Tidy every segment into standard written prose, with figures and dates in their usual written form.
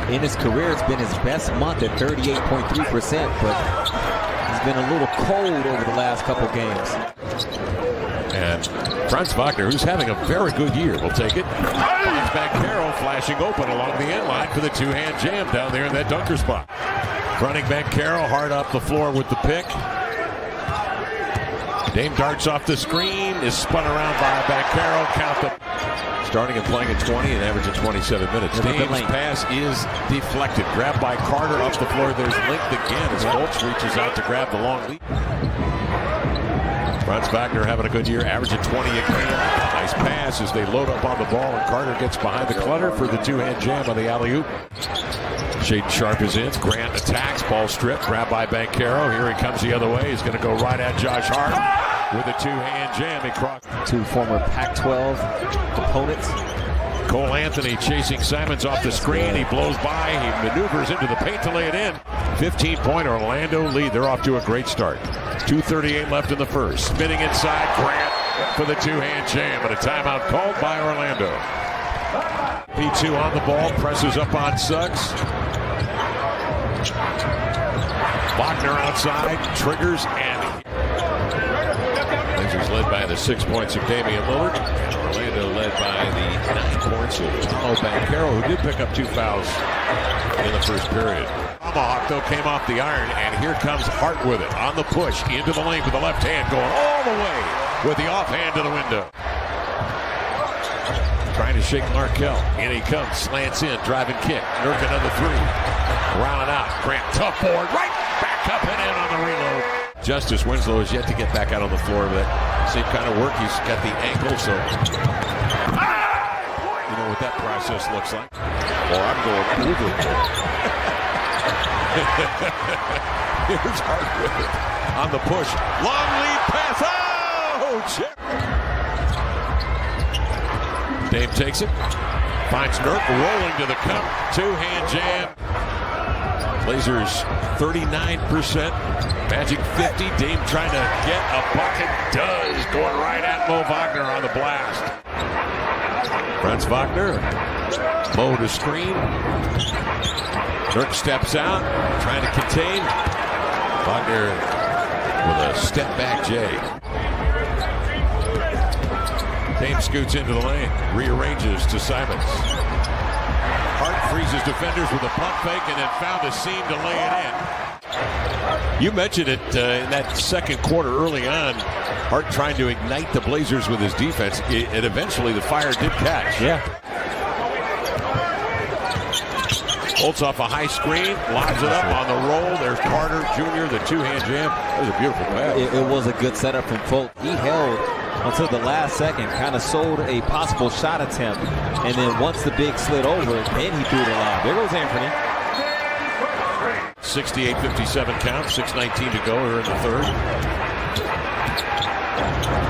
In his career, it's been his best month at 38.3%, but he's been a little cold over the last couple games. And Franz Wagner, who's having a very good year, will take it. Finds Banchero flashing open along the end line for the two-hand jam down there in that dunker spot. Running Banchero hard up the floor with the pick. Dame darts off the screen, is spun around by Banchero. Count the. Starting and playing at 20 and averaging 27 minutes. Dame's pass is deflected. Grabbed by Carter up the floor. There's linked again as Fultz reaches out to grab the long lead. Franz Wagner having a good year, averaging 20 a game. Nice pass as they load up on the ball, and Carter gets behind the clutter for the two-hand jam on the alley-oop. Shaedon Sharpe is in. Grant attacks. Ball stripped. Grabbed by Banchero. Here he comes the other way. He's going to go right at Josh Hart with a two-hand jam. He crossed. Two former Pac-12 opponents. Cole Anthony chasing Simons off the screen. He blows by. He maneuvers into the paint to lay it in. 15-point Orlando lead. They're off to a great start. 2:38 left in the first. Spinning inside. Grant for the two-hand jam. And a timeout called by Orlando. P2 on the ball. Presses up on Suggs. Wagner outside. Triggers and Blazers led by the 6 points of Damian Lillard. Orlando led by the 9 points of Banchero, who did pick up 2 fouls in the first period. Tomahawk, though, came off the iron, and here comes Hart with it. On the push, into the lane with the left hand, going all the way with the offhand to the window. Trying to shake Markelle. In he comes, slants in, driving kick. Nurk another three. Round out. Grant, tough board, right back up and in on the reload. Justice Winslow is yet to get back out on the floor, but same kind of work. He's got the ankle, so you know what that process looks like. Well, I'm going over. Here's Hart with it. On the push. Long lead pass. Oh, chip. Dame takes it. Finds Nurk rolling to the cup. Two-hand jam. Blazers 39%. Magic 50. Dame trying to get a bucket. Does. Going right at Mo Wagner on the blast. Franz Wagner. Mo to screen. Nurk steps out. Trying to contain. Wagner with a step back J. Dame scoots into the lane. Rearranges to Simons. Hart freezes defenders with a pump fake and then found a seam to lay it in. You mentioned it in that second quarter early on. Hart trying to ignite the Blazers with his defense. And eventually the fire did catch. Yeah. Holds off a high screen. Lobs it up on the roll. There's Carter Jr., the two-hand jam. That was a beautiful pass. It was a good setup from Fultz. He held until the last second, kind of sold a possible shot attempt. And then once the big slid over, then he threw the lob. There goes Anthony. 68-57 count, 6:19 to go here in the third.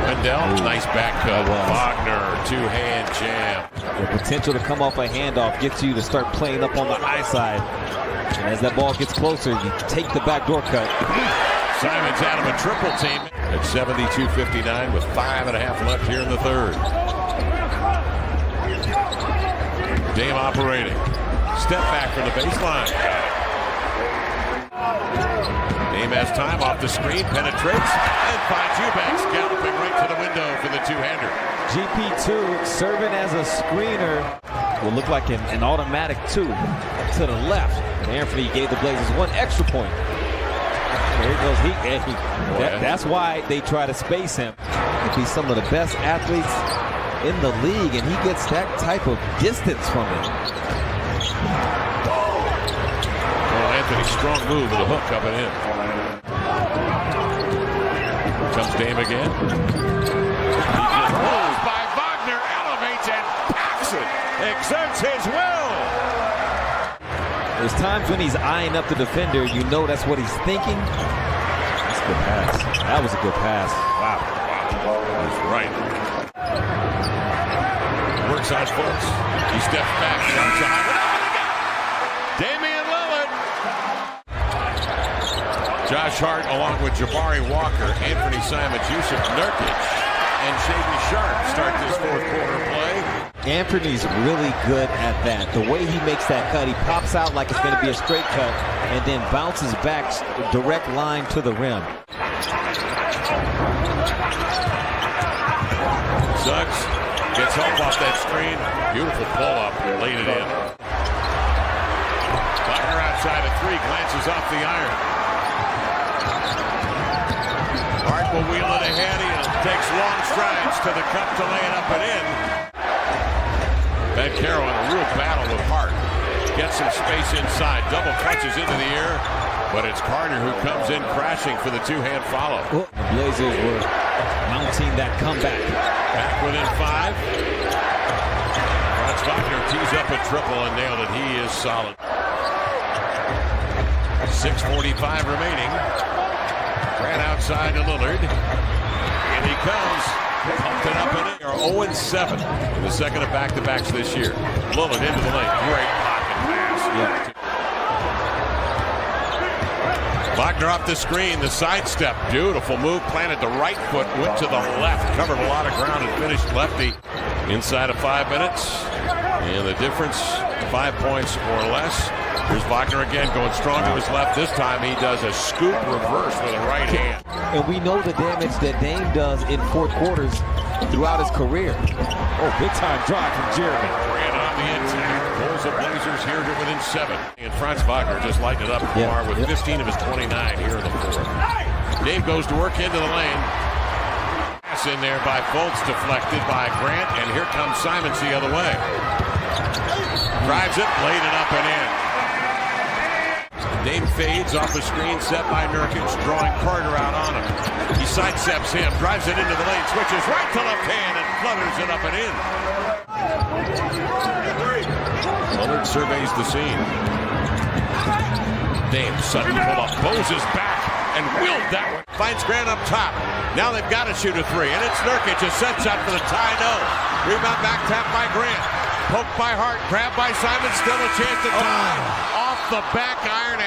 Wendell, nice back cut. Wagner, two-hand jam. The potential to come off a handoff gets you to start playing up on the high side. And as that ball gets closer, you take the backdoor cut. Simons out of a triple team at 72-59 with 5.5 left here in the third. Dame operating. Step back from the baseline. Dame has time off the screen, penetrates, and finds Eubanks galloping right to the window for the two-hander. GP2 serving as a screener will look like an automatic 2 to the left. And Anthony gave the Blazers 1 extra point. There he goes. That's why they try to space him. He'd be some of the best athletes in the league, and he gets that type of distance from it. Well, Anthony, strong move with a hook up and in. Here comes Dame again. He just rolls by Wagner, elevates and packs it. Exerts his will. There's times when he's eyeing up the defender, you know that's what he's thinking. That's a good pass. That was a good pass. Wow. That's right. Works on Fultz. He steps back, jumps on. Damian Lillard. Josh Hart along with Jabari Walker, Anthony Simons, Jusuf Nurkic, and Shaedon Sharpe start this fourth quarter play. Anthony's really good at that. The way he makes that cut, he pops out like it's going to be a straight cut and then bounces back direct line to the rim. Suggs gets help off that screen. Beautiful pull-up, laid it in. Buckner outside of three, glances off the iron. Hart will wheel it ahead. He takes long strides to the cup to lay it up and in. Banchero in a real battle with Hart. Gets some space inside. Double clutches into the air, but it's Carter who comes in crashing for the two-hand follow. The Blazers were mounting that comeback. Back within 5. Franz Wagner tees up a triple and nailed it. He is solid. 6:45 remaining. Grant outside to Lillard. In he comes. Pumped it up in it. 0-7 in the second of back-to-backs this year. Lillard into the lane. Great pocket pass. Yeah. Wagner off the screen. The sidestep. Beautiful move. Planted the right foot. Went to the left. Covered a lot of ground and finished lefty. Inside of 5 minutes. And the difference, 5 points or less. Here's Wagner again going strong to his left. This time he does a scoop reverse with a right hand. And we know the damage that Dame does in fourth quarters throughout his career. Oh, big time drive from Jeremy. Grant on the attack. Pulls the Blazers here to within 7. And Franz Wagner just lighted it up with 15 of his 29 here in the fourth. Dame goes to work into the lane. Pass in there by Fultz, deflected by Grant. And here comes Simons the other way. Drives it, laid it up and in. Dame fades off the screen set by Nurkic, drawing Carter out on him. He sidesteps him, drives it into the lane, switches right to left hand and flutters it up and in. Lillard surveys the scene. Dame, sudden pull up, Moses back and willed that one. Finds Grant up top. Now they've got to shoot a three, and it's Nurkic, a set shot for the tie, no. Rebound back tap by Grant. Poked by Hart, grabbed by Simon, still a chance to tie. Off the back iron.